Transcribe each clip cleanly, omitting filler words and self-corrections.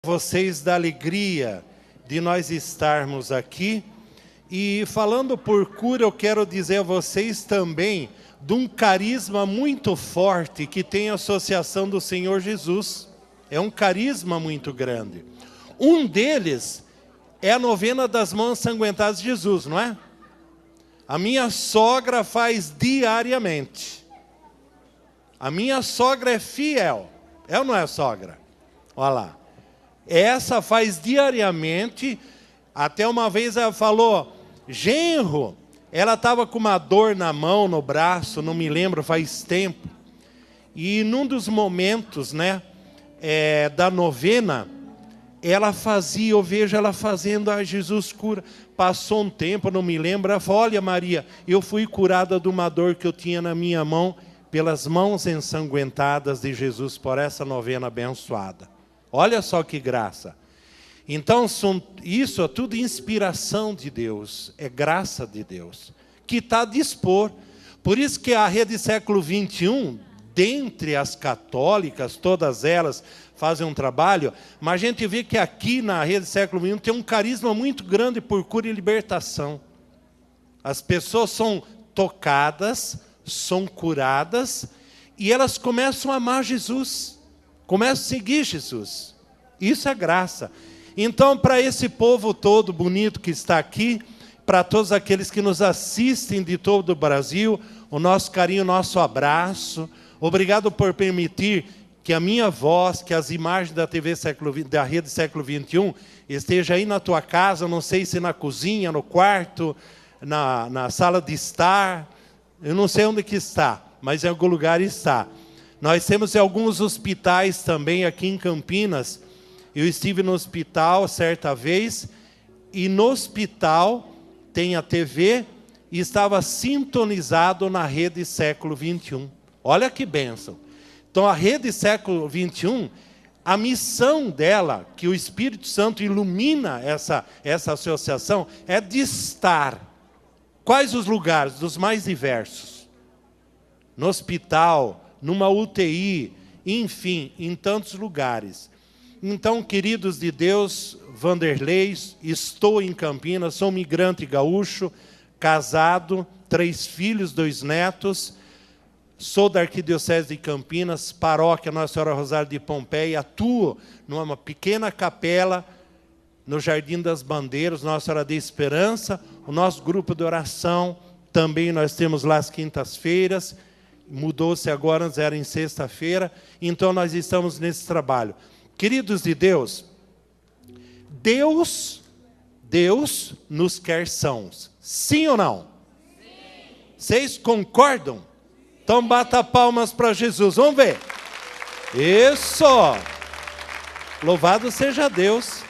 Vocês da alegria de nós estarmos aqui. E falando por cura, eu quero dizer a vocês também de um carisma muito forte que tem a associação do Senhor Jesus. É um carisma muito grande. Um deles é a novena das mãos ensanguentadas de Jesus, não é? A minha sogra faz diariamente. A minha sogra é fiel. É ou não é, sogra? Olha lá. Essa faz diariamente. Até uma vez ela falou, genro, ela estava com uma dor na mão, no braço, não me lembro, faz tempo. E num dos momentos, da novena, ela fazia, eu vejo ela fazendo, Jesus cura. Passou um tempo, não me lembro, ela falou, olha Maria, eu fui curada de uma dor que eu tinha na minha mão, pelas mãos ensanguentadas de Jesus, por essa novena abençoada. Olha só que graça. Então, isso é tudo inspiração de Deus, é graça de Deus, que está a dispor. Por isso que a Rede Século XXI, dentre as católicas, todas elas fazem um trabalho, mas a gente vê que aqui na Rede Século XXI tem um carisma muito grande por cura e libertação. As pessoas são tocadas, são curadas, e elas começam a amar Jesus. Começa a seguir Jesus. Isso é graça. Então, para esse povo todo bonito que está aqui, para todos aqueles que nos assistem de todo o Brasil, o nosso carinho, o nosso abraço. Obrigado por permitir que a minha voz, que as imagens da TV da Rede Século XXI esteja aí na tua casa, não sei se na cozinha, no quarto, na sala de estar. Eu não sei onde que está, mas em algum lugar está. Nós temos alguns hospitais também aqui em Campinas. Eu estive no hospital certa vez, e no hospital tem a TV e estava sintonizado na Rede Século XXI. Olha que bênção. Então a Rede Século XXI, a missão dela, que o Espírito Santo ilumina essa associação, é de estar. Quais os lugares? Dos mais diversos. No hospital, numa UTI, enfim, em tantos lugares. Então, queridos de Deus, Vanderlei, estou em Campinas, sou migrante gaúcho, casado, 3 filhos, 2 netos, sou da Arquidiocese de Campinas, paróquia Nossa Senhora Rosário de Pompeia, atuo numa pequena capela no Jardim das Bandeiras, Nossa Senhora da Esperança, o nosso grupo de oração, também nós temos lá as quintas-feiras, mudou-se agora, antes era em sexta-feira, então nós estamos nesse trabalho. Queridos de Deus, Deus nos quer sãos. Sim ou não? Sim. Vocês concordam? Então bata palmas para Jesus. Vamos ver. Isso. Louvado seja Deus.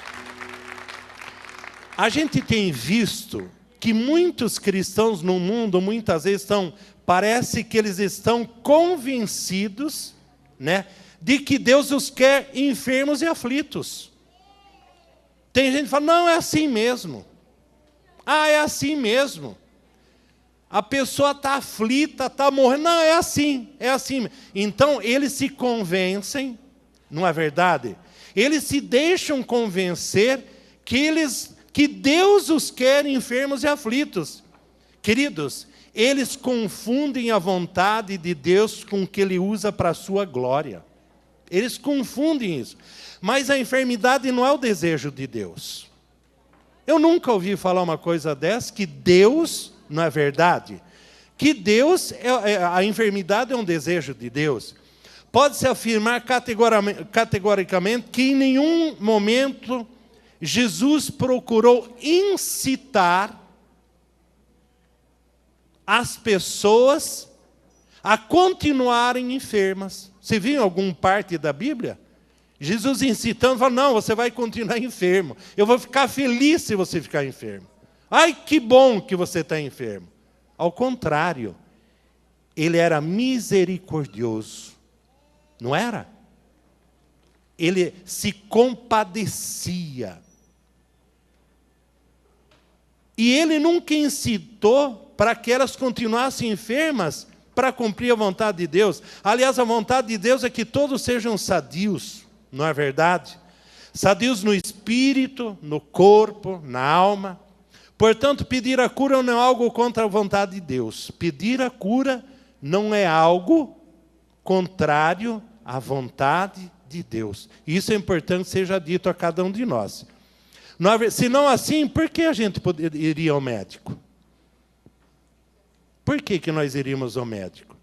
A gente tem visto que muitos cristãos no mundo, muitas vezes parece que eles estão convencidos, de que Deus os quer enfermos e aflitos. Tem gente que fala, não, é assim mesmo. Ah, é assim mesmo. A pessoa está aflita, está morrendo. Não, é assim, é assim. Então, eles se convencem, não é verdade? Eles se deixam convencer que Deus os quer enfermos e aflitos. Queridos, eles confundem a vontade de Deus com o que Ele usa para a sua glória. Eles confundem isso. Mas a enfermidade não é o desejo de Deus. Eu nunca ouvi falar uma coisa dessa, que Deus, não é verdade? Que Deus, a enfermidade é um desejo de Deus. Pode-se afirmar categoricamente que em nenhum momento Jesus procurou incitar as pessoas a continuarem enfermas. Você viu em alguma parte da Bíblia? Jesus incitando, falando, não, você vai continuar enfermo. Eu vou ficar feliz se você ficar enfermo. Ai, que bom que você está enfermo. Ao contrário, ele era misericordioso. Não era? Ele se compadecia. E ele nunca incitou para que elas continuassem enfermas para cumprir a vontade de Deus. Aliás, a vontade de Deus é que todos sejam sadios, não é verdade? sadios no espírito, no corpo, na alma. Portanto, pedir a cura não é algo contra a vontade de Deus. Pedir a cura não é algo contrário à vontade de Deus. Isso é importante que seja dito a cada um de nós. Se não assim, por que a gente iria ao médico? Por que nós iríamos ao médico?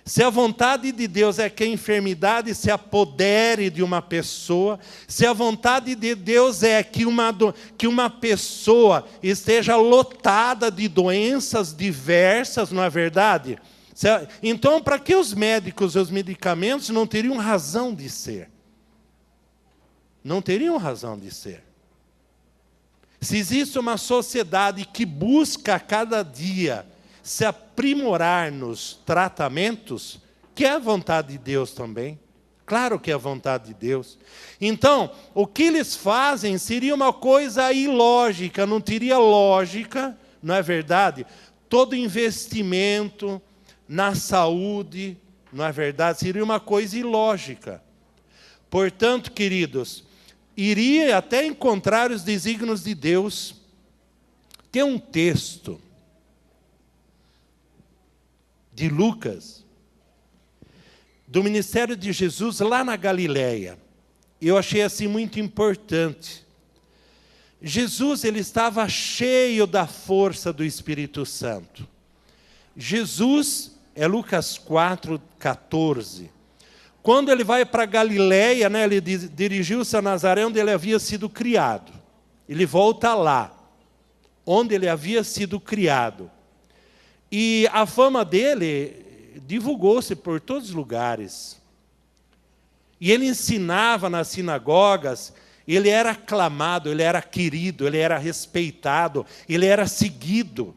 Se a vontade de Deus é que a enfermidade se apodere de uma pessoa, se a vontade de Deus é que uma pessoa esteja lotada de doenças diversas, não é verdade? Então, para que os médicos e os medicamentos não teriam razão de ser? Não teriam razão de ser. Se existe uma sociedade que busca a cada dia se aprimorar nos tratamentos, que é a vontade de Deus também. Claro que é a vontade de Deus. Então, o que eles fazem seria uma coisa ilógica, não teria lógica, não é verdade? Todo investimento na saúde, não é verdade? Seria uma coisa ilógica. Portanto, queridos, iria até encontrar os desígnios de Deus. Tem um texto de Lucas, do ministério de Jesus lá na Galileia. Eu achei assim muito importante. Jesus, ele estava cheio da força do Espírito Santo. Jesus, é Lucas 4:14. Quando ele vai para Galileia, né, ele dirigiu-se a Nazaré, onde ele havia sido criado. Ele volta lá, onde ele havia sido criado. E a fama dele divulgou-se por todos os lugares. E ele ensinava nas sinagogas, ele era aclamado, ele era querido, ele era respeitado, ele era seguido,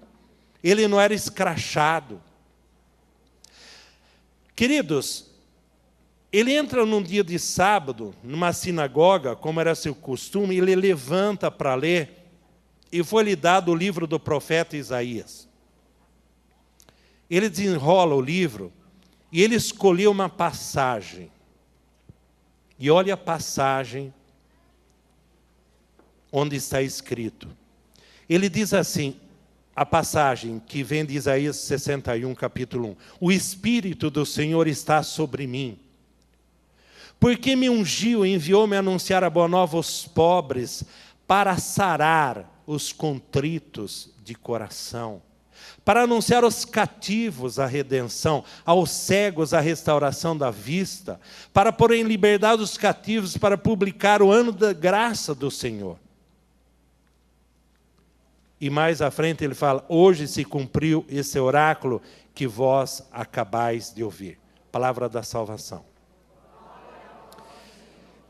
ele não era escrachado. Queridos, ele entra num dia de sábado, numa sinagoga, como era seu costume, ele levanta para ler, e foi-lhe dado o livro do profeta Isaías. Ele desenrola o livro, e ele escolheu uma passagem. E olha a passagem onde está escrito. Ele diz assim, a passagem que vem de Isaías 61, capítulo 1. O Espírito do Senhor está sobre mim, porque me ungiu e enviou-me a anunciar a boa nova aos pobres, para sarar os contritos de coração, para anunciar aos cativos a redenção, aos cegos a restauração da vista, para pôr em liberdade os cativos, para publicar o ano da graça do Senhor. E mais à frente ele fala, hoje se cumpriu esse oráculo que vós acabais de ouvir. Palavra da salvação.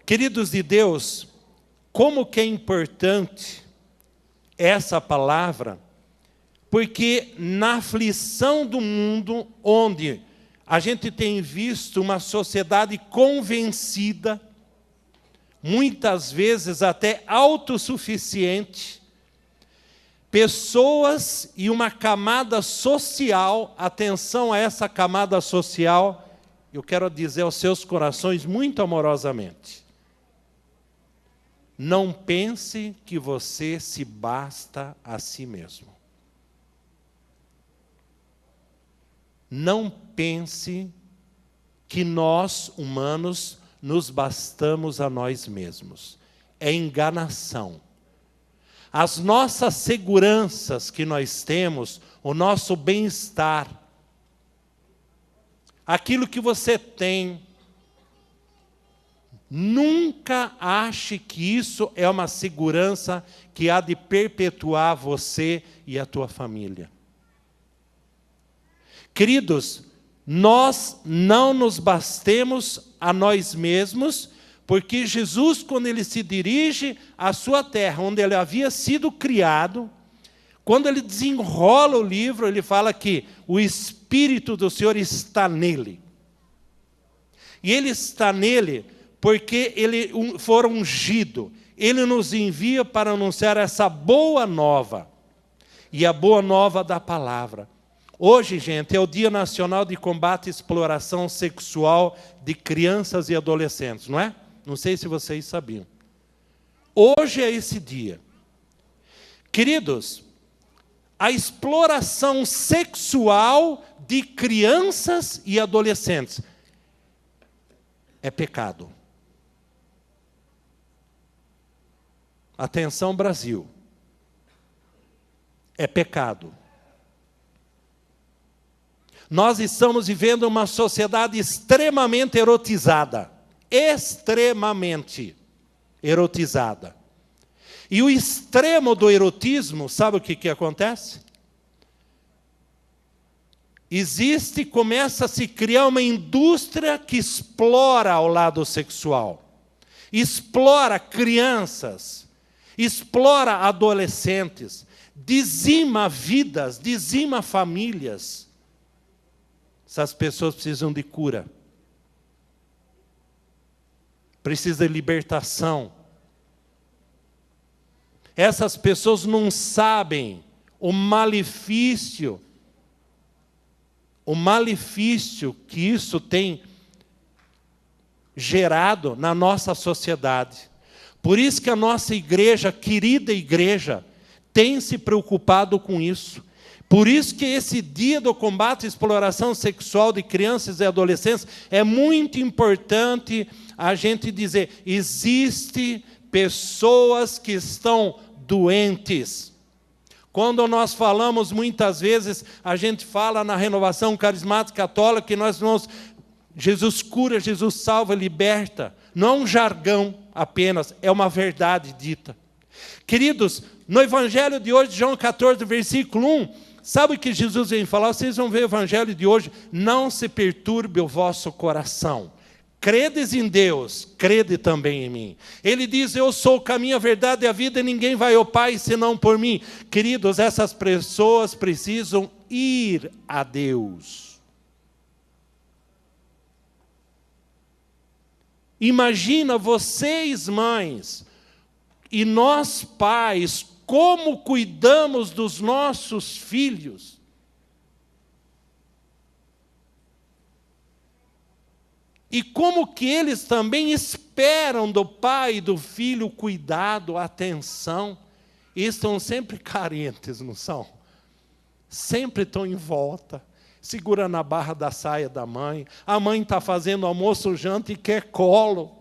Queridos de Deus, como que é importante essa palavra, porque na aflição do mundo, onde a gente tem visto uma sociedade convencida, muitas vezes até autossuficiente, pessoas e uma camada social, atenção a essa camada social, eu quero dizer aos seus corações muito amorosamente, não pense que você se basta a si mesmo. Não pense que nós, humanos, nos bastamos a nós mesmos. É enganação. As nossas seguranças que nós temos, o nosso bem-estar, aquilo que você tem, nunca ache que isso é uma segurança que há de perpetuar você e a tua família. Queridos, nós não nos bastemos a nós mesmos, porque Jesus, quando ele se dirige à sua terra, onde ele havia sido criado, quando ele desenrola o livro, ele fala que o Espírito do Senhor está nele. E ele está nele porque ele for ungido. Ele nos envia para anunciar essa boa nova. E a boa nova da palavra. Hoje, gente, é o Dia Nacional de Combate à Exploração Sexual de Crianças e Adolescentes, não é? Não sei se vocês sabiam. Hoje é esse dia. Queridos, a exploração sexual de crianças e adolescentes é pecado. Atenção, Brasil. É pecado. Nós estamos vivendo uma sociedade extremamente erotizada. Extremamente erotizada. E o extremo do erotismo, sabe o que acontece? Começa a se criar uma indústria que explora o lado sexual. Explora crianças, explora adolescentes, dizima vidas, dizima famílias. Essas pessoas precisam de cura. Precisam de libertação. Essas pessoas não sabem o malefício que isso tem gerado na nossa sociedade. Por isso que a nossa igreja, querida igreja, tem se preocupado com isso. Por isso que esse dia do combate à exploração sexual de crianças e adolescentes é muito importante a gente dizer, existem pessoas que estão doentes. Quando nós falamos, muitas vezes, a gente fala na renovação carismática católica que nós vamos, Jesus cura, Jesus salva, liberta. Não é um jargão apenas, é uma verdade dita. Queridos, no Evangelho de hoje, João 14, versículo 1, sabe o que Jesus vem falar? Vocês vão ver o Evangelho de hoje. Não se perturbe o vosso coração. Credes em Deus, crede também em mim. Ele diz, eu sou o caminho, a verdade e a vida, e ninguém vai ao Pai senão por mim. Queridos, essas pessoas precisam ir a Deus. Imagina vocês, mães, e nós, pais, como cuidamos dos nossos filhos. E como que eles também esperam do pai e do filho cuidado, atenção. E estão sempre carentes, não são? Sempre estão em volta, segura na barra da saia da mãe. A mãe está fazendo almoço, janta e quer colo.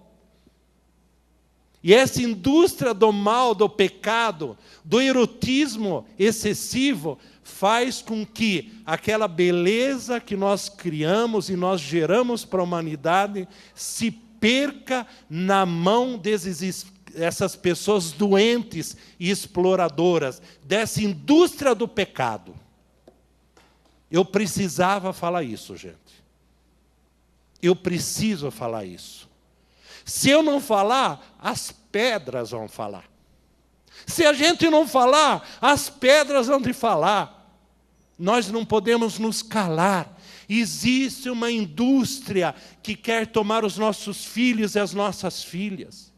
E essa indústria do mal, do pecado, do erotismo excessivo, faz com que aquela beleza que nós criamos e nós geramos para a humanidade se perca na mão dessas pessoas doentes e exploradoras, dessa indústria do pecado. Eu precisava falar isso, gente. Eu preciso falar isso. Se eu não falar, as pedras vão falar. Se a gente não falar, as pedras vão te falar. Nós não podemos nos calar. Existe uma indústria que quer tomar os nossos filhos e as nossas filhas.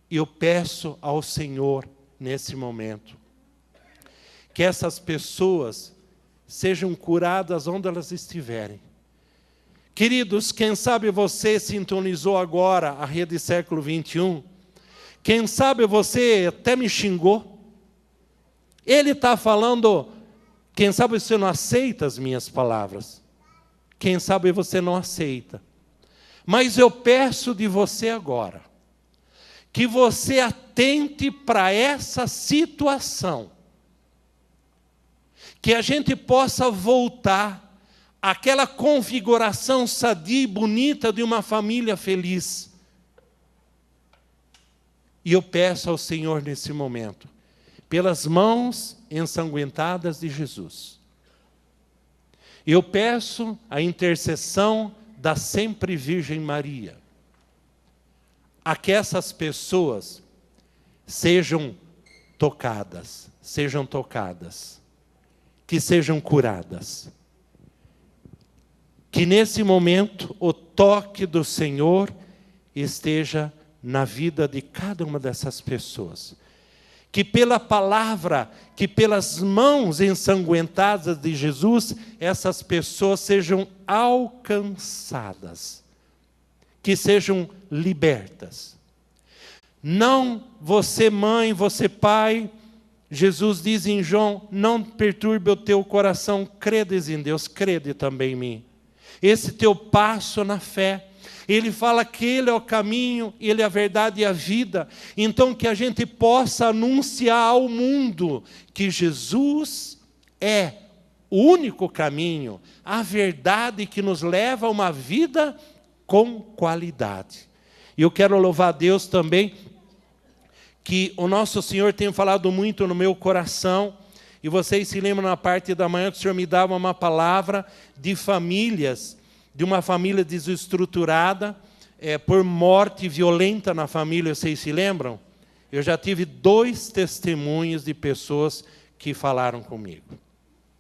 E eu peço ao Senhor, nesse momento, que essas pessoas sejam curadas onde elas estiverem. Queridos, quem sabe você sintonizou agora a Rede Século XXI, quem sabe você até me xingou. Ele está falando, quem sabe você não aceita as minhas palavras. Quem sabe você não aceita. Mas eu peço de você agora, que você atente para essa situação. Que a gente possa voltar àquela configuração sadia e bonita de uma família feliz. E eu peço ao Senhor nesse momento, pelas mãos ensanguentadas de Jesus, eu peço a intercessão da sempre Virgem Maria, a que essas pessoas sejam tocadas, que sejam curadas. Que nesse momento o toque do Senhor esteja na vida de cada uma dessas pessoas. Que pela palavra, que pelas mãos ensanguentadas de Jesus, essas pessoas sejam alcançadas. Que sejam libertas. Não você mãe, você pai. Jesus diz em João, não perturbe o teu coração, credes em Deus, crede também em mim. Esse teu passo na fé. Ele fala que Ele é o caminho, Ele é a verdade e a vida. Então que a gente possa anunciar ao mundo que Jesus é o único caminho, a verdade que nos leva a uma vida com qualidade. E eu quero louvar a Deus também, que o nosso Senhor tem falado muito no meu coração, e vocês se lembram na parte da manhã que o Senhor me dava uma palavra de famílias, de uma família desestruturada, por morte violenta na família, vocês se lembram? Eu já tive 2 testemunhos de pessoas que falaram comigo.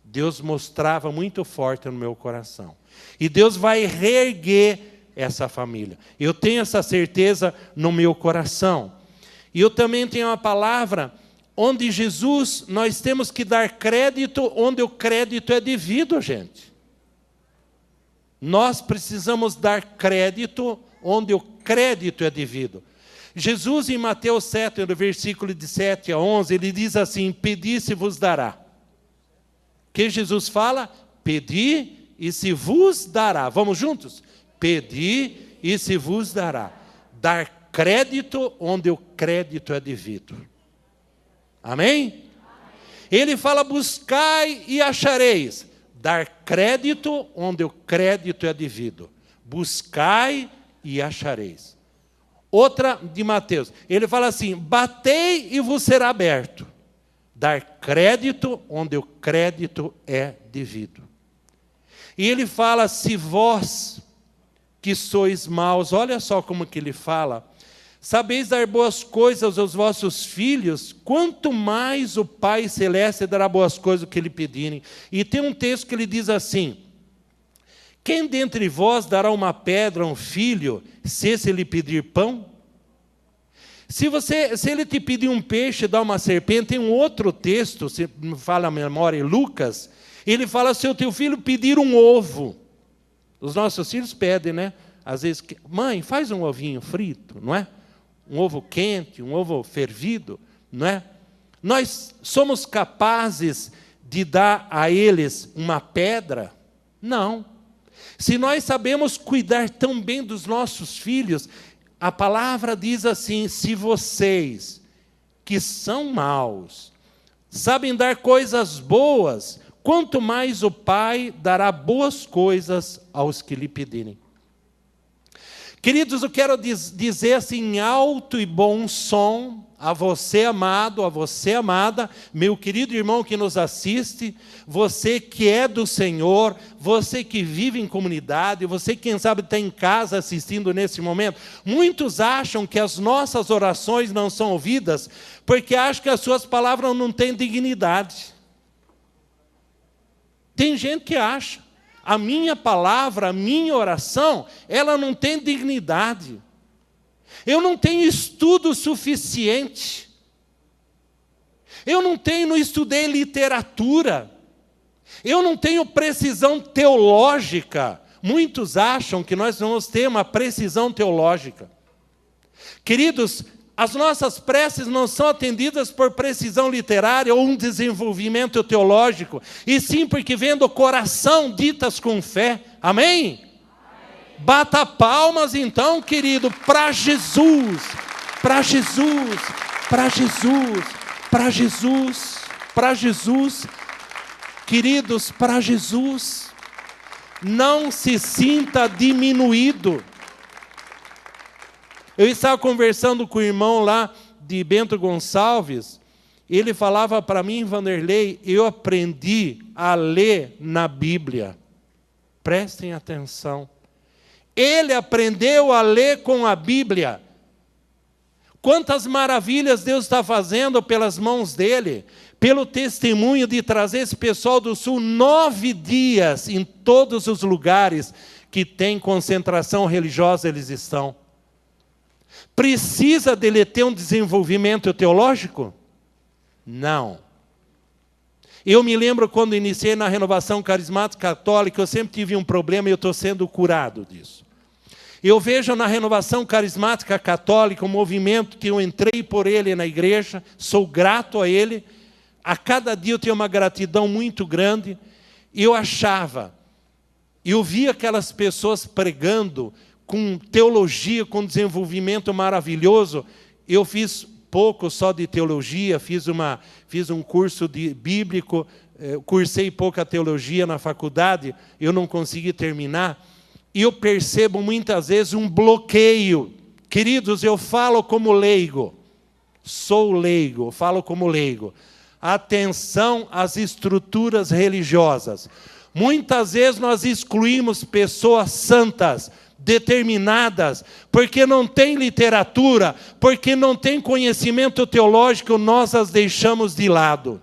Deus mostrava muito forte no meu coração. E Deus vai reerguer essa família. Eu tenho essa certeza no meu coração. E eu também tenho uma palavra onde Jesus, nós temos que dar crédito onde o crédito é devido, gente. Nós precisamos dar crédito onde o crédito é devido. Jesus, em Mateus 7, no versículo de 7 a 11, ele diz assim, pedi se vos dará. Que Jesus fala? Pedi e se vos dará. Vamos juntos? Pedi e se vos dará. Dar crédito onde o crédito é devido. Amém? Ele fala, buscai e achareis. Dar crédito onde o crédito é devido. Buscai e achareis. Outra de Mateus. Ele fala assim, batei e vos será aberto. Dar crédito onde o crédito é devido. E ele fala, se vós que sois maus, olha só como que ele fala, sabeis dar boas coisas aos vossos filhos, quanto mais o Pai Celeste dará boas coisas do que lhe pedirem. E tem um texto que ele diz assim, quem dentre vós dará uma pedra a um filho, se esse lhe pedir pão? Se ele te pedir um peixe, dá uma serpente. Tem um outro texto, se me fala a memória, Lucas, ele fala, se o teu filho pedir um ovo, os nossos filhos pedem, né? Às vezes, mãe, faz um ovinho frito, não é? Um ovo quente, um ovo fervido, não é? Nós somos capazes de dar a eles uma pedra? Não. Se nós sabemos cuidar tão bem dos nossos filhos, a palavra diz assim, se vocês, que são maus, sabem dar coisas boas, quanto mais o Pai dará boas coisas aos que lhe pedirem. Queridos, eu quero dizer assim, em alto e bom som, a você amado, a você amada, meu querido irmão que nos assiste, você que é do Senhor, você que vive em comunidade, você que quem sabe está em casa assistindo nesse momento, muitos acham que as nossas orações não são ouvidas, porque acham que as suas palavras não têm dignidade. Tem gente que acha, a minha palavra, a minha oração, ela não tem dignidade. Eu não tenho estudo suficiente. Eu não estudei literatura. Eu não tenho precisão teológica. Muitos acham que nós vamos ter uma precisão teológica. Queridos, as nossas preces não são atendidas por precisão literária ou um desenvolvimento teológico, e sim porque vêm do coração, ditas com fé. Amém? Bata palmas então, querido, para Jesus, para Jesus, para Jesus, para Jesus, para Jesus, queridos, para Jesus. Não se sinta diminuído. Eu estava conversando com o irmão lá de Bento Gonçalves, ele falava para mim, Vanderlei, eu aprendi a ler na Bíblia. Prestem atenção. Ele aprendeu a ler com a Bíblia. Quantas maravilhas Deus está fazendo pelas mãos dele, pelo testemunho de trazer esse pessoal do Sul 9 dias em todos os lugares que tem concentração religiosa, eles estão. Precisa dele ter um desenvolvimento teológico? Não. Eu me lembro quando iniciei na renovação carismática católica, eu sempre tive um problema e eu estou sendo curado disso. Eu vejo na Renovação Carismática Católica um movimento que eu entrei por ele na igreja, sou grato a ele. A cada dia eu tenho uma gratidão muito grande. Eu via aquelas pessoas pregando com teologia, com desenvolvimento maravilhoso. Eu fiz pouco só de teologia, fiz um curso bíblico, cursei pouca teologia na faculdade, eu não consegui terminar. E eu percebo muitas vezes um bloqueio. Queridos, eu falo como leigo. Sou leigo, falo como leigo. Atenção às estruturas religiosas. Muitas vezes nós excluímos pessoas santas, determinadas, porque não tem literatura, porque não tem conhecimento teológico, nós as deixamos de lado.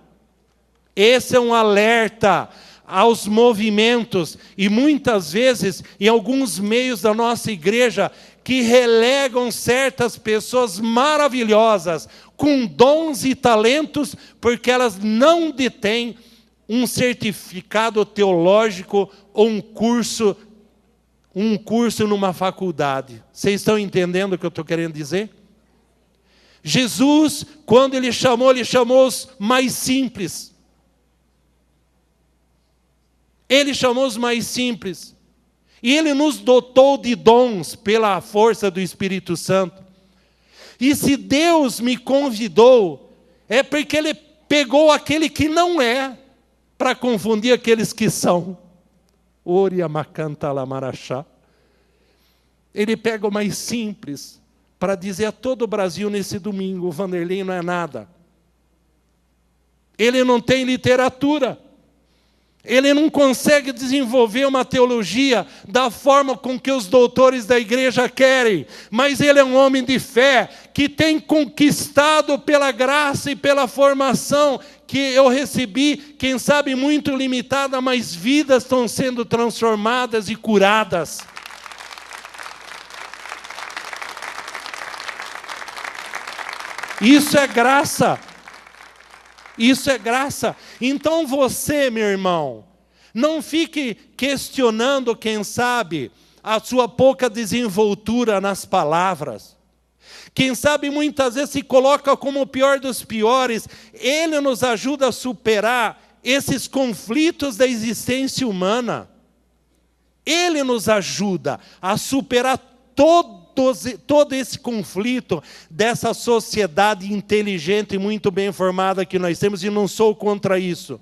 Esse é um alerta aos movimentos, e muitas vezes, em alguns meios da nossa igreja, que relegam certas pessoas maravilhosas, com dons e talentos, porque elas não detêm um certificado teológico ou um curso numa faculdade. Vocês estão entendendo o que eu estou querendo dizer? Jesus, quando ele chamou os mais simples. Ele chamou os mais simples. E ele nos dotou de dons pela força do Espírito Santo. E se Deus me convidou, é porque ele pegou aquele que não é, para confundir aqueles que são. Ele pega o mais simples, para dizer a todo o Brasil nesse domingo, o Vanderlei não é nada. Ele não tem literatura. Ele não consegue desenvolver uma teologia da forma com que os doutores da igreja querem. Mas ele é um homem de fé que tem conquistado pela graça e pela formação que eu recebi, quem sabe muito limitada, mas vidas estão sendo transformadas e curadas. Isso é graça. Isso é graça. Então você, meu irmão, não fique questionando, quem sabe, a sua pouca desenvoltura nas palavras. Quem sabe muitas vezes se coloca como o pior dos piores. Ele nos ajuda a superar esses conflitos da existência humana. Ele nos ajuda a superar todo esse conflito dessa sociedade inteligente e muito bem formada que nós temos, e não sou contra isso.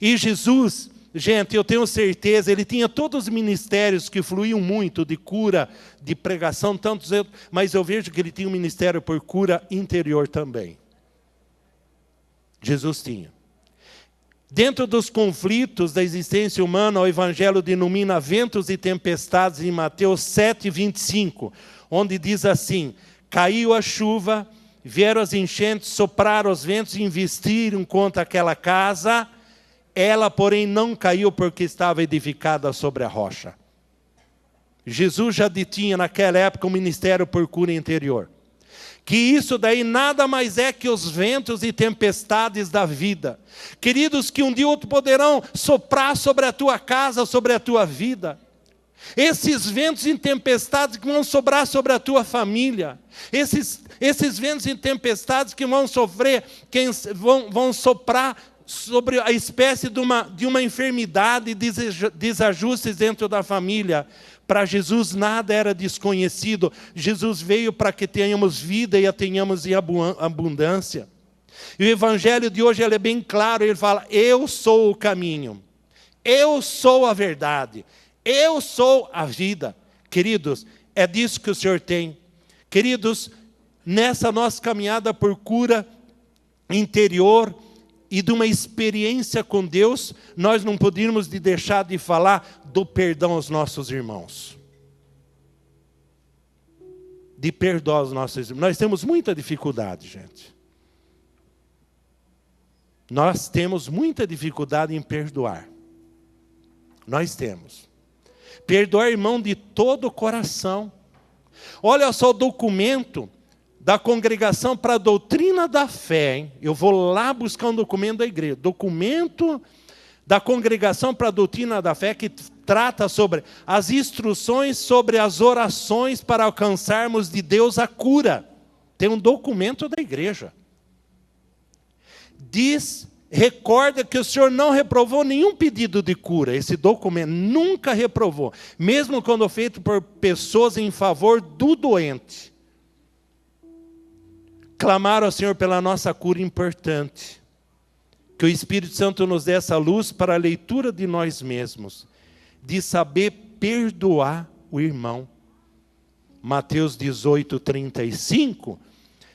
E Jesus, gente, eu tenho certeza, ele tinha todos os ministérios que fluíam muito de cura, de pregação, tantos, mas eu vejo que ele tinha um ministério por cura interior também. Jesus tinha. Dentro dos conflitos da existência humana, o Evangelho denomina ventos e tempestades em Mateus 7:25, onde diz assim: caiu a chuva, vieram as enchentes, sopraram os ventos e investiram contra aquela casa, ela, porém, não caiu porque estava edificada sobre a rocha. Jesus já detinha naquela época um ministério por cura interior. Que isso daí nada mais é que os ventos e tempestades da vida. Queridos, que um dia ou outro poderão soprar sobre a tua casa, sobre a tua vida. Esses ventos e tempestades que vão sobrar sobre a tua família. Esses ventos e tempestades que vão vão soprar sobre a espécie de uma enfermidade, desajustes dentro da família. Para Jesus nada era desconhecido. Jesus veio para que tenhamos vida e a tenhamos em abundância. E o Evangelho de hoje ele é bem claro, ele fala: eu sou o caminho, eu sou a verdade, eu sou a vida. Queridos, é disso que o Senhor tem. Queridos, nessa nossa caminhada por cura interior e de uma experiência com Deus, nós não podíamos deixar de falar do perdão aos nossos irmãos. De perdoar aos nossos irmãos. Nós temos muita dificuldade, gente. Nós temos muita dificuldade em perdoar. Nós temos. Perdoar irmão de todo o coração. Olha só o documento da Congregação para a Doutrina da Fé, hein? Eu vou lá buscar um documento da igreja. Documento da Congregação para a Doutrina da Fé, que trata sobre as instruções sobre as orações para alcançarmos de Deus a cura. Tem um documento da igreja. Recorda que o Senhor não reprovou nenhum pedido de cura. Esse documento nunca reprovou. Mesmo quando feito por pessoas em favor do doente. Clamar ao Senhor pela nossa cura importante. Que o Espírito Santo nos dê essa luz para a leitura de nós mesmos. De saber perdoar o irmão. Mateus 18, 35.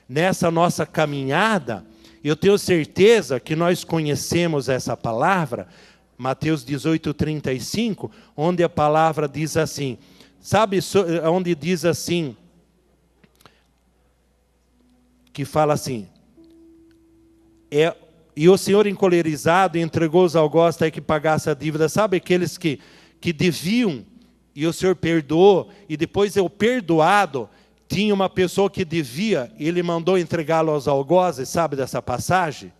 Nessa nossa caminhada, eu tenho certeza que nós conhecemos essa palavra. Mateus 18, 35. Onde a palavra diz assim. Sabe onde diz assim? Que fala assim. E o Senhor encolerizado entregou os algozes até que pagasse a dívida. Sabe aqueles que deviam e o Senhor perdoou, e depois eu perdoado, tinha uma pessoa que devia, e ele mandou entregá-lo aos algozes, sabe dessa passagem?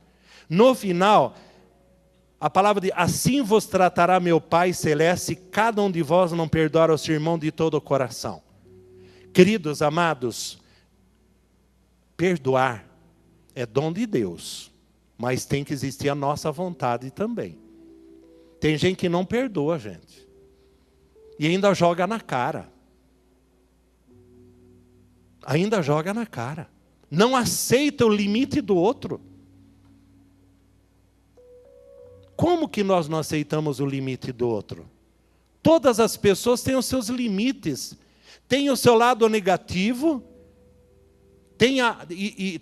No final, a palavra diz, assim vos tratará meu Pai Celeste, se cada um de vós não perdoar ao seu irmão de todo o coração. Queridos, amados, perdoar é dom de Deus. Mas tem que existir a nossa vontade também. Tem gente que não perdoa, gente. E ainda joga na cara. Ainda joga na cara. Não aceita o limite do outro. Como que nós não aceitamos o limite do outro? Todas as pessoas têm os seus limites. Tem o seu lado negativo.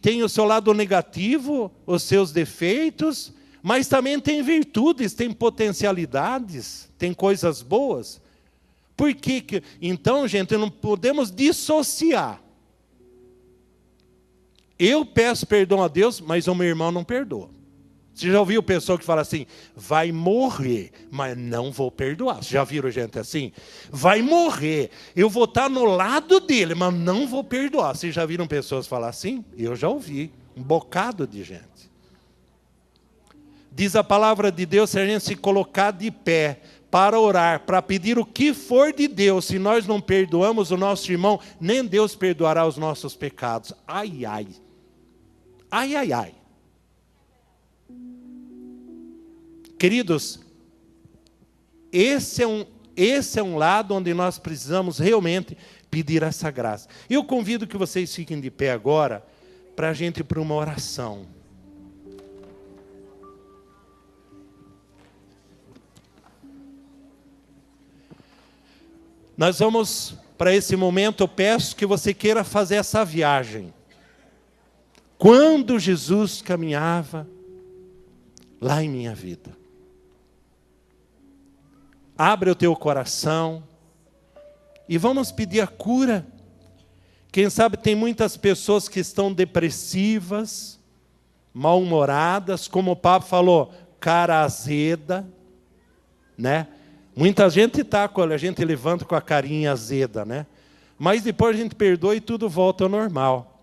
Tem o seu lado negativo, os seus defeitos, mas também tem virtudes, tem potencialidades, tem coisas boas. Por que? Então, gente, não podemos dissociar. Eu peço perdão a Deus, mas o meu irmão não perdoa. Você já ouviu pessoa que fala assim, vai morrer, mas não vou perdoar. Você já viram gente assim? Vai morrer, eu vou estar no lado dele, mas não vou perdoar. Vocês já viram pessoas falar assim? Eu já ouvi, um bocado de gente. Diz a palavra de Deus, se a gente se colocar de pé para orar, para pedir o que for de Deus, se nós não perdoamos o nosso irmão, nem Deus perdoará os nossos pecados. Ai, ai. Ai, ai, ai. Queridos, esse é um lado onde nós precisamos realmente pedir essa graça. Eu convido que vocês fiquem de pé agora, para a gente ir para uma oração. Nós vamos, para esse momento, eu peço que você queira fazer essa viagem. Quando Jesus caminhava lá em minha vida. Abre o teu coração e vamos pedir a cura. Quem sabe tem muitas pessoas que estão depressivas, mal-humoradas, como o Papa falou, cara azeda, né? Muita gente está, quando a gente levanta com a carinha azeda, né? Mas depois a gente perdoa e tudo volta ao normal.